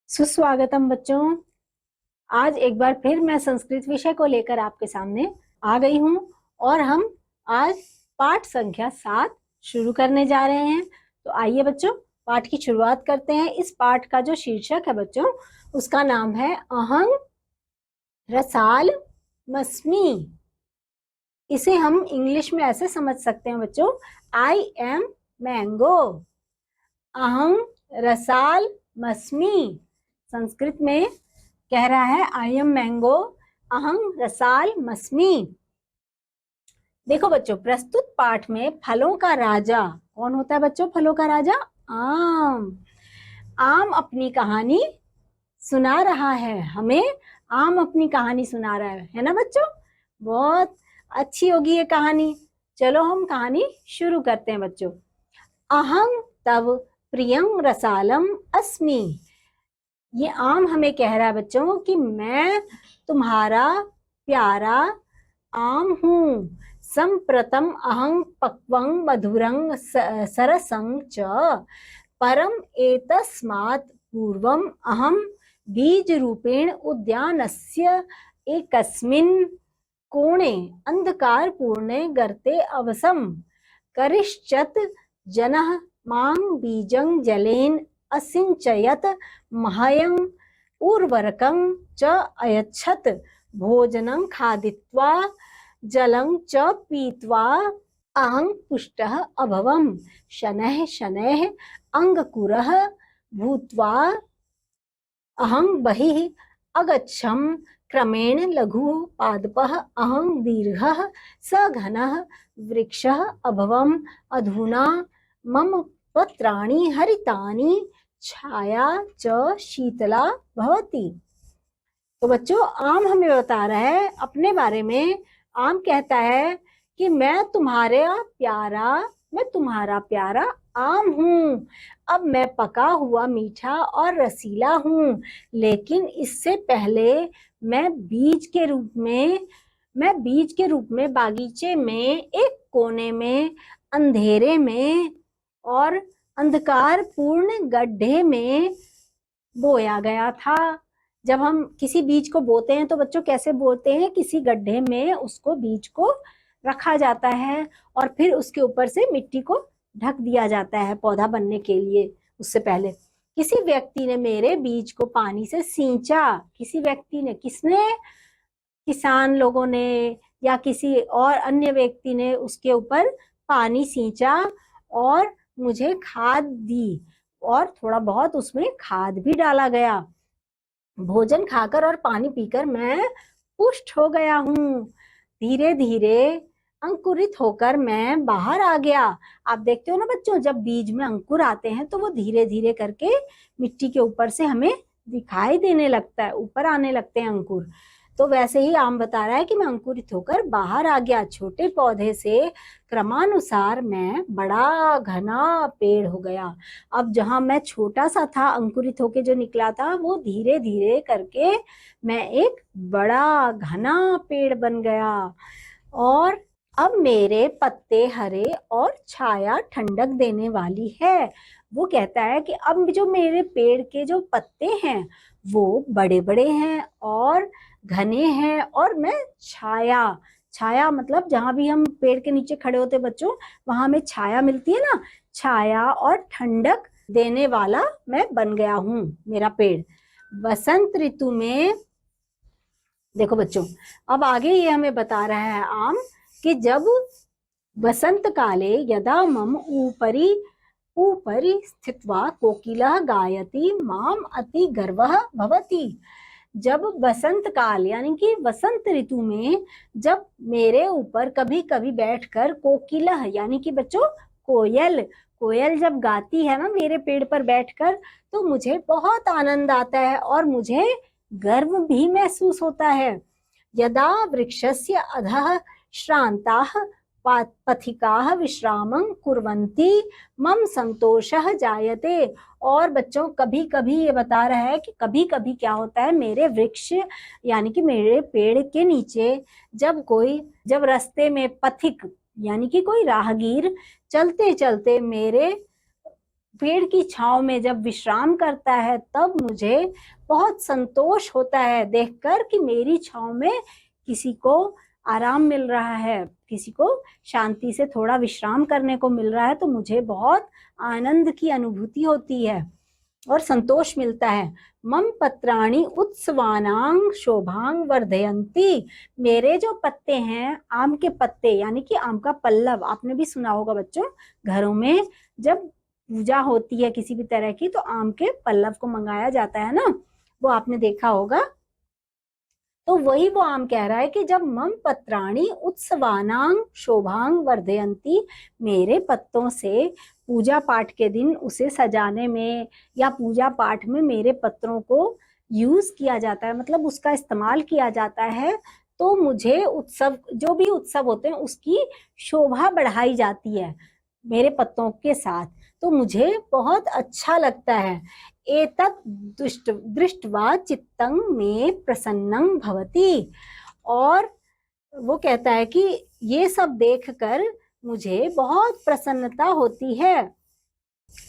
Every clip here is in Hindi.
सुस्वागतम बच्चों। आज एक बार फिर मैं संस्कृत विषय को लेकर आपके सामने आ गई हूँ और हम आज पाठ संख्या 7 शुरू करने जा रहे हैं। तो आइए बच्चों, पाठ की शुरुआत करते हैं। इस पाठ का जो शीर्षक है बच्चों, उसका नाम है अहं रसालमस्मि। इसे हम इंग्लिश में ऐसे समझ सकते हैं बच्चों, आई एम मैंगो। अहं रसालमस्मि संस्कृत में कह रहा है आई एम मैंगो अहं रसालमस्मि। देखो बच्चों, प्रस्तुत पाठ में फलों का राजा कौन होता है बच्चों? फलों का राजा आम। आम अपनी कहानी सुना रहा है हमें। आम अपनी कहानी सुना रहा है ना बच्चों? बहुत अच्छी होगी ये कहानी। चलो हम कहानी शुरू करते हैं बच्चों। अहं तव प्रियं रसालम अस्मि। ये आम हमें कह रहा है बच्चों कि मैं तुम्हारा प्यारा आम हूँ। संप्रतम अहं पक्वं मधुरं सरसं च परम एतस्मात् पूर्वम अहं बीज रूपेण उद्यानस्य एकस्मिन् कोणे अंधकारपूर्णे गर्ते अवसम् करिष्यत् जनः मां बीजं जलेन असिंचयत् मह्यं उर्वरकं च अयच्छत् भोजनं खादित्वा जलं च पीत्वा अहं पुष्टः अभवम् शनैः शनैः अंगकुरः भूत्वा अहं बहिः अगच्छम् क्रमेण लघुः पादपः अहं दीर्घः सघनः वृक्षः अभवम् अधुना मम पत्राणि हरितानि छाया च शीतला भवति। तो बच्चों, आम हमें बता रहा है अपने बारे में। आम कहता है कि मैं तुम्हारा प्यारा आम हूँ। अब मैं पका हुआ मीठा और रसीला हूँ, लेकिन इससे पहले मैं बीज के रूप में बागीचे में एक कोने में अंधेरे में और अंधकारपूर्ण गड्ढे में बोया गया था। जब हम किसी बीज को बोते हैं तो बच्चों कैसे बोते हैं? किसी गड्ढे में उसको बीज को रखा जाता है और फिर उसके ऊपर से मिट्टी को ढक दिया जाता है पौधा बनने के लिए। उससे पहले किसी व्यक्ति ने मेरे बीज को पानी से सींचा। किसी व्यक्ति ने, किसने? किसान लोगों ने या किसी और अन्य व्यक्ति ने उसके ऊपर पानी सींचा और मुझे खाद दी और थोड़ा बहुत उसमें खाद भी डाला गया। भोजन खाकर और पानी पीकर मैं पुष्ट हो गया हूँ। धीरे धीरे अंकुरित होकर मैं बाहर आ गया। आप देखते हो ना बच्चों, जब बीज में अंकुर आते हैं तो वो धीरे धीरे करके मिट्टी के ऊपर से हमें दिखाई देने लगता है, ऊपर आने लगते हैं अंकुर। तो वैसे ही आम बता रहा है कि मैं अंकुरित होकर बाहर आ गया। छोटे पौधे से क्रमानुसार मैं बड़ा घना पेड़ हो गया। अब जहां मैं छोटा सा था, अंकुरित होके जो निकला था, वो धीरे धीरे करके मैं एक बड़ा घना पेड़ बन गया। और अब मेरे पत्ते हरे और छाया ठंडक देने वाली है। वो कहता है कि अब जो मेरे पेड़ के जो पत्ते हैं वो बड़े बड़े हैं और घने हैं और मैं छाया मतलब जहां भी हम पेड़ के नीचे खड़े होते बच्चों, वहां हमें छाया मिलती है ना, छाया और ठंडक देने वाला मैं बन गया हूँ, मेरा पेड़। बसंत ऋतु में देखो बच्चों, अब आगे ये हमें बता रहा है आम कि जब वसंत काले यदा मम ऊपरी स्थित्वा कोकिलः गायति माम अति गर्वः भवति। जब वसंत काल यानी कि वसंत ऋतु में जब मेरे ऊपर कभी कभी बैठकर कोकिलः यानी कि बच्चों कोयल जब गाती है ना मेरे पेड़ पर बैठकर, तो मुझे बहुत आनंद आता है और मुझे गर्व भी महसूस होता है। यदा वृक्षस्य अधः श्रान्ताः पथिकाः विश्रामं कुर्वन्ति मम संतोषः जायते। और बच्चों, कभी कभी ये बता रहा है कि कभी कभी क्या होता है, मेरे वृक्ष यानी कि मेरे पेड़ के नीचे जब रास्ते में पथिक यानी कि कोई राहगीर चलते चलते मेरे पेड़ की छांव में जब विश्राम करता है तब मुझे बहुत संतोष होता है देखकर कि मेरी छांव में किसी को आराम मिल रहा है, किसी को शांति से थोड़ा विश्राम करने को मिल रहा है, तो मुझे बहुत आनंद की अनुभूति होती है और संतोष मिलता है। मम पत्राणि उत्सवानां शोभांग वर्धयन्ति, मेरे जो पत्ते हैं, आम के पत्ते यानी कि आम का पल्लव, आपने भी सुना होगा बच्चों, घरों में जब पूजा होती है किसी भी तरह की तो आम के पल्लव को मंगाया जाता है ना, वो आपने देखा होगा। तो वही वो आम कह रहा है कि जब मम पत्राणि उत्सवानां शोभांग वर्धयन्ति, मेरे पत्तों से पूजा पाठ के दिन उसे सजाने में या पूजा पाठ में मेरे पत्रों को यूज किया जाता है, मतलब उसका इस्तेमाल किया जाता है, तो मुझे उत्सव, जो भी उत्सव होते हैं उसकी शोभा बढ़ाई जाती है मेरे पत्तों के साथ, तो मुझे बहुत अच्छा लगता है। एतत् दृष्ट्वा चित्तं मे प्रसन्नं भवति, और वो कहता है कि ये सब देखकर मुझे बहुत प्रसन्नता होती है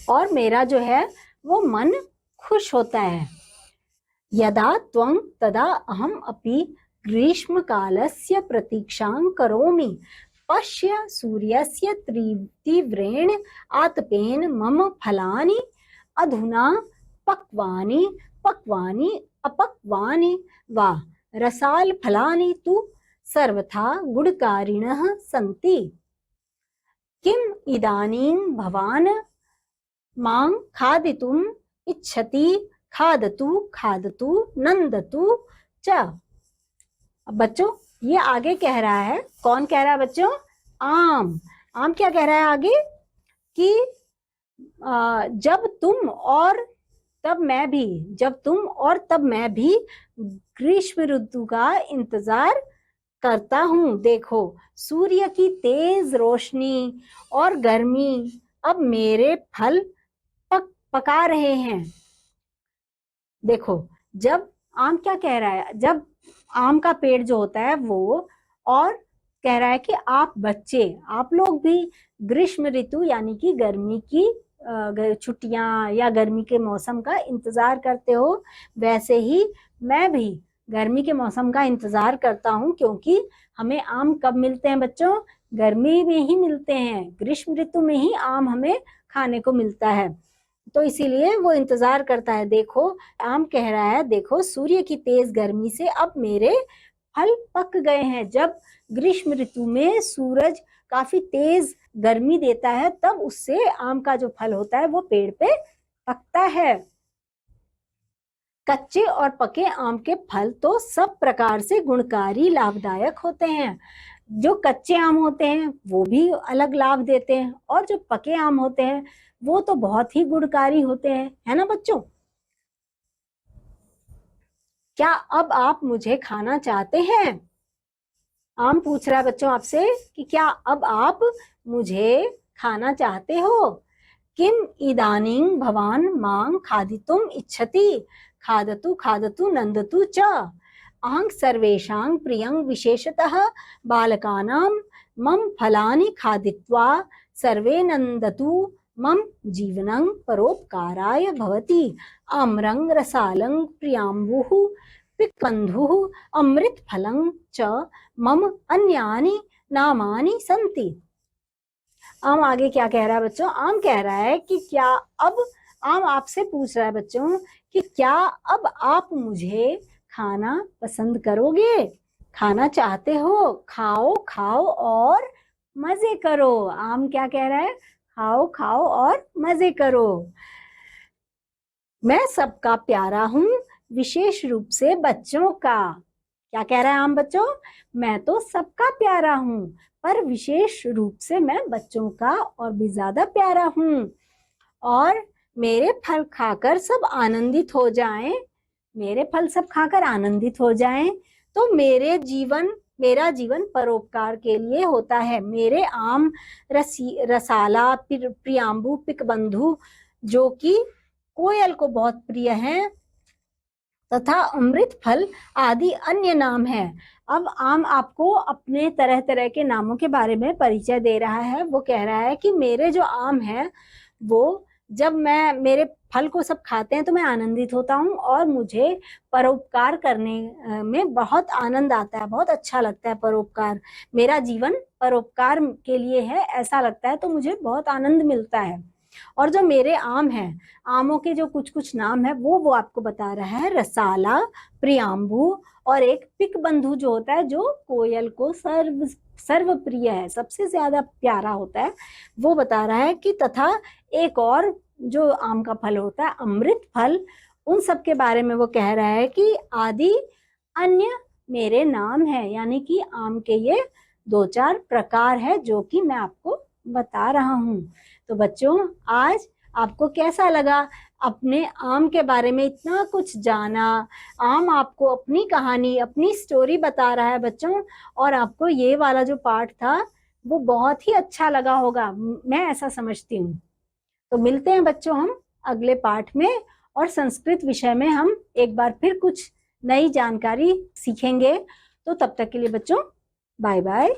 और मेरा जो है वो मन खुश होता है। यदा त्वं तदा अहम अपि ग्रीष्म कालस्य प्रतीक्षां करोमि, पश्य सूर्यस्य तीव्रेण आतपेन मम फलानि अधुना पक्वानि पक्वानि अपक्वानि वा, रसाल फलानि तु सर्वथा गुणकारिणः सन्ति। किम इदानीं भवान् मां खादितुम् इच्छति, खादतु खादतु नंदतु च। बच्चों ये आगे कह रहा है, कौन कह रहा है बच्चों? आम। आम क्या कह रहा है आगे कि जब तुम और तब मैं भी, जब तुम और तब मैं भी ग्रीष्म ऋतु का इंतजार करता हूँ। देखो सूर्य की तेज रोशनी और गर्मी अब मेरे फल पका रहे हैं। देखो जब आम क्या कह रहा है, जब आम का पेड़ जो होता है वो, और कह रहा है कि आप बच्चे, आप लोग भी ग्रीष्म ऋतु यानी कि गर्मी की छुट्टियां या गर्मी के मौसम का इंतजार करते हो, वैसे ही मैं भी गर्मी के मौसम का इंतजार करता हूँ, क्योंकि हमें आम कब मिलते हैं बच्चों? गर्मी में ही मिलते हैं, ग्रीष्म ऋतु में ही आम हमें खाने को मिलता है, तो इसीलिए वो इंतजार करता है। देखो आम कह रहा है, देखो सूर्य की तेज गर्मी से अब मेरे फल पक गए हैं। जब ग्रीष्म ऋतु में सूरज काफी तेज गर्मी देता है तब उससे आम का जो फल होता है वो पेड़ पे पकता है। कच्चे और पके आम के फल तो सब प्रकार से गुणकारी लाभदायक होते हैं। जो कच्चे आम होते हैं वो भी अलग लाभ देते हैं, और जो पके आम होते हैं वो तो बहुत ही गुणकारी होते हैं, है ना बच्चों? क्या अब आप मुझे खाना चाहते हैं? आम पूछ रहा है बच्चों आपसे कि क्या अब आप मुझे खाना चाहते हो? किम इदानीं भवान मां खादितुम इच्छति, खादतु खादतु नंदतु च। अहं सर्वेषां प्रियं विशेषतः बालकानां मम फलानि खादित्वा सर्वे नंदतु मम जीवनं परोपकाराय भवति। आम्रं रसालं प्रियाम्बुः पिक्वन्धुः अमृतफलं च मम अन्यानि नामानि सन्ति। आम आगे क्या कह रहा है बच्चों? आम कह रहा है कि क्या अब, आम आपसे पूछ रहा है बच्चों कि क्या अब आप मुझे खाना पसंद करोगे, खाना चाहते हो? खाओ खाओ और मजे करो। आम क्या कह रहा है? खाओ खाओ और मजे करो। मैं सबका प्यारा हूँ, विशेष रूप से बच्चों का। क्या कह रहा है आम बच्चों? मैं तो सबका प्यारा हूँ, पर विशेष रूप से मैं बच्चों का और भी ज्यादा प्यारा हूँ। और मेरे फल खाकर सब आनंदित हो जाएं, मेरे फल सब खाकर आनंदित हो जाएं, तो मेरा जीवन परोपकार के लिए होता है। मेरे आम रसाला प्रियांबु पिकबंधु जो कि कोयल को बहुत प्रिय है, तथा अमृत फल आदि अन्य नाम है। अब आम आपको अपने तरह तरह के नामों के बारे में परिचय दे रहा है। वो कह रहा है कि मेरे जो आम है वो जब मैं मेरे फल को सब खाते हैं तो मैं आनंदित होता हूँ और मुझे परोपकार करने में बहुत आनंद आता है, बहुत अच्छा लगता है परोपकार। मेरा जीवन परोपकार के लिए है ऐसा लगता है, तो मुझे बहुत आनंद मिलता है। और जो मेरे आम हैं, आमों के जो कुछ कुछ नाम है वो आपको बता रहा है। रसाला, प्रियांबू और एक पिक बंधु जो होता है, जो कोयल को सर्व प्रिय है, सबसे ज्यादा प्यारा होता है, वो बता रहा है कि तथा एक और जो आम का फल होता है अमृत फल, उन सब के बारे में वो कह रहा है कि आदि अन्य मेरे नाम है। यानी कि आम के ये 2-4 प्रकार है जो कि मैं आपको बता रहा हूँ। तो बच्चों, आज आपको कैसा लगा? अपने आम के बारे में इतना कुछ जाना। आम आपको अपनी कहानी, अपनी स्टोरी बता रहा है बच्चों, और आपको ये वाला जो पार्ट था वो बहुत ही अच्छा लगा होगा, मैं ऐसा समझती हूँ। तो मिलते हैं बच्चों हम अगले पाठ में, और संस्कृत विषय में हम एक बार फिर कुछ नई जानकारी सीखेंगे। तो तब तक के लिए बच्चों बाय बाय।